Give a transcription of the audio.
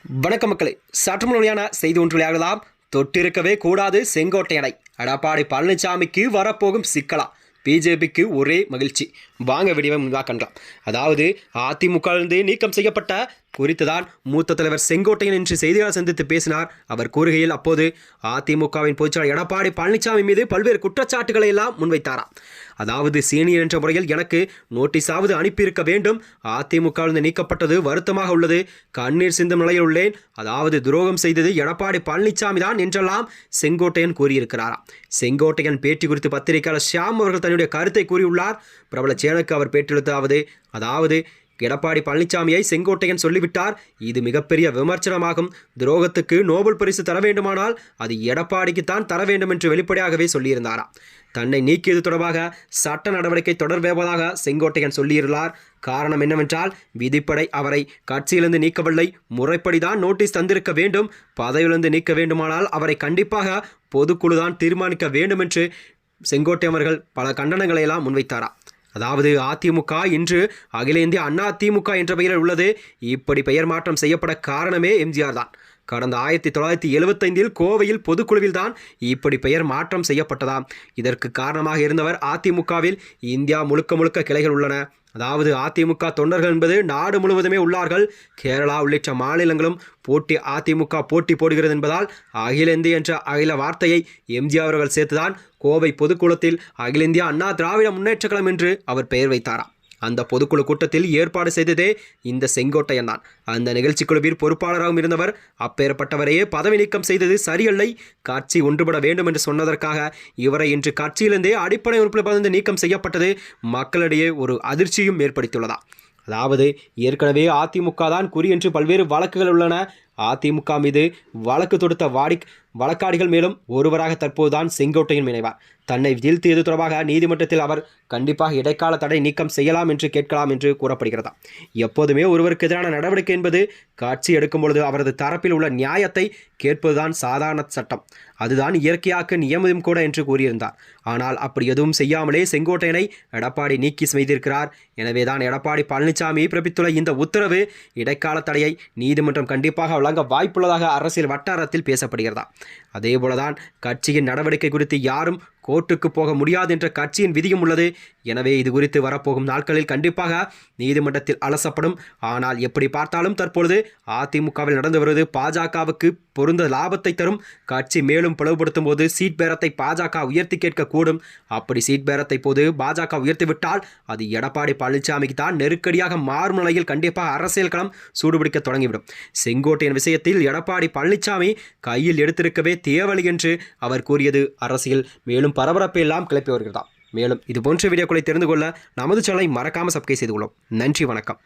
வணக்க மக்களே, சற்று முழுமையான செய்தி ஒன்று வெளியாகலாம். தொட்டிருக்கவே கூடாது செங்கோட்டையனை. எடப்பாடி பழனிசாமிக்கு வரப்போகும் சிக்கலா? பிஜேபிக்கு ஒரே மகிழ்ச்சி. வாங்க விடிவை முன்பாக கண்டலாம். அதாவது அதிமுகவிலிருந்து நீக்கம் செய்யப்பட்ட குறித்துதான் மூத்த தலைவர் செங்கோட்டையன் என்று செய்தியாளர் சந்தித்து பேசினார். அவர் கூறுகையில், அப்போது அதிமுகவின் பொதுச்செயலாளர் எடப்பாடி பழனிசாமி மீது பல்வேறு குற்றச்சாட்டுகளை எல்லாம் முன்வைத்தாராம். அதாவது சீனியர் என்ற முறையில் எனக்கு நோட்டீஸாவது அனுப்பியிருக்க வேண்டும். அதிமுகவிலிருந்து நீக்கப்பட்டது வருத்தமாக உள்ளது. கண்ணீர் சிந்தும் நிலையில் உள்ளேன். அதாவது துரோகம் செய்தது எடப்பாடி பழனிசாமி தான் என்றெல்லாம் செங்கோட்டையன் கூறியிருக்கிறாராம். செங்கோட்டையன் பேட்டி குறித்து பத்திரிகையாளர் ஷியாம் அவர்கள் தன்னுடைய கருத்தை கூறியுள்ளார். பிரபல சேனலுக்கு அவர் பேட்டியளித்தாவது, அதாவது எடப்பாடி பழனிசாமியை செங்கோட்டையன் சொல்லிவிட்டார். இது மிகப்பெரிய விமர்சனமாகும். துரோகத்துக்கு நோபல் பரிசு தர வேண்டுமானால் அது எடப்பாடிக்குத்தான் தர வேண்டும் என்று வெளிப்படையாகவே சொல்லியிருந்தாராம். தன்னை நீக்கியது தொடர்பாக சட்ட நடவடிக்கை தொடர்பதாக செங்கோட்டையன் சொல்லியிருந்தார். காரணம் என்னவென்றால், விதிப்படை அவரை கட்சியிலிருந்து நீக்கவில்லை, முறைப்படிதான் நோட்டீஸ் தந்திருக்க வேண்டும். பதவியிலிருந்து நீக்க வேண்டுமானால் அவரை கண்டிப்பாக பொதுக்குழுதான் தீர்மானிக்க வேண்டும் என்று செங்கோட்டையன் அவர்கள் பல கண்டனங்களை எல்லாம் முன்வைத்தாராம். அதாவது அதிமுக இன்று அகில இந்திய அண்ணா திமுக என்ற பெயரில் உள்ளது. இப்படி பெயர் மாற்றம் செய்யப்பட காரணமே எம்ஜிஆர் தான். கடந்த 1975 கோவையில் பொதுக்குழுவில் தான் இப்படி பெயர் மாற்றம் செய்யப்பட்டதாம். இதற்கு காரணமாக இருந்தவர் அதிமுகவில் இந்தியா முழுக்க கிளைகள் உள்ளன. அதாவது அதிமுக தொண்டர்கள் என்பது நாடு முழுவதுமே உள்ளார்கள். கேரளா உள்ளிட்ட மாநிலங்களும் அதிமுக போட்டி போடுகிறது என்பதால் அகில இந்திய என்ற அகில வார்த்தையை எம்ஜிஆர் அவர்கள் சேர்த்துதான் கோவை பொதுக்குளத்தில் அகில இந்திய அண்ணா திராவிட முன்னேற்ற கழகம் என்று அவர் பெயர் வைத்தாராம். அந்த பொதுக்குழு கூட்டத்தில் ஏற்பாடு செய்ததே இந்த செங்கோட்டையன் தான். அந்த நிகழ்ச்சி குழுவில் பொறுப்பாளராகவும் இருந்தவர். அப்பேற்பட்டவரையே பதவி நீக்கம் செய்தது சரியல்லை. கட்சி ஒன்றுபட வேண்டும் என்று சொன்னதற்காக இவரை இன்று கட்சியிலிருந்தே அடிப்படை உறுப்பினர் நீக்கம் செய்யப்பட்டது மக்களிடையே ஒரு அதிர்ச்சியும் ஏற்படுத்தியுள்ளதா. அதாவது ஏற்கனவே அதிமுக தான் குறி என்று பல்வேறு வழக்குகள் உள்ளன. அதிமுக மீது வழக்கு தொடுத்த வழக்காடிகள் மேலும் ஒருவராக தற்போதுதான் செங்கோட்டையன் இணைவார். தன்னை வீழ்த்தியது தொடர்பாக நீதிமன்றத்தில் அவர் கண்டிப்பாக இடைக்கால தடை நீக்கம் செய்யலாம் என்று கேட்கலாம் என்று கூறப்படுகிறதா. எப்போதுமே ஒருவருக்கு எதிரான நடவடிக்கை என்பது கட்சி எடுக்கும் பொழுது அவரது தரப்பில் உள்ள நியாயத்தை கேட்பதுதான் சாதாரண சட்டம். அதுதான் இயற்கையாக்கு நியமனம் கூட என்று கூறியிருந்தார். ஆனால் அப்படி எதுவும் செய்யாமலே செங்கோட்டையனை எடப்பாடி நீக்கி செய்திருக்கிறார். எனவேதான் எடப்பாடி பழனிசாமி பிறப்பித்துள்ள இந்த உத்தரவு இடைக்கால தடையை நீதிமன்றம் கண்டிப்பாக வழங்க வாய்ப்புள்ளதாக அரசியல் வட்டாரத்தில் பேசப்படுகிறதா. அதேபோலதான் கட்சியின் நடவடிக்கை குறித்து யாரும் கோர்ட்டுக்கு போக முடியாது என்ற கட்சியின் விதியும் உள்ளது. எனவே இது குறித்து வரப்போகும் நாட்களில் கண்டிப்பாக நீதிமன்றத்தில் அலசப்படும். ஆனால் எப்படி பார்த்தாலும் தற்பொழுது அதிமுகவில் நடந்து வருவது பாஜகவுக்கு பொருந்த லாபத்தை தரும். கட்சி மேலும் பிளவுபடுத்தும் போது சீட் பேரத்தை பாஜக உயர்த்தி கேட்கக்கூடும். அப்படி சீட் பேரத்தை போது பாஜக உயர்த்திவிட்டால் அது எடப்பாடி பழனிசாமிக்கு தான் நெருக்கடியாக மாறும் நிலையில் கண்டிப்பாக அரசியல் களம் சூடுபிடிக்க தொடங்கிவிடும். செங்கோட்டையன் விஷயத்தில் எடப்பாடி பழனிசாமி கையில் எடுத்திருக்கவே தேவலி என்று அவர் கூறியது அரசியல் மேலும் பரபரப்பை எல்லாம் கிளப்பி வருகிறதா. மேலும் இது போன்ற வீடியோக்களை தெரிந்து கொள்ள நமது சேனலை மறக்காமல் சப்ஸ்கிரைப் செய்து கொள்ளும். நன்றி, வணக்கம்.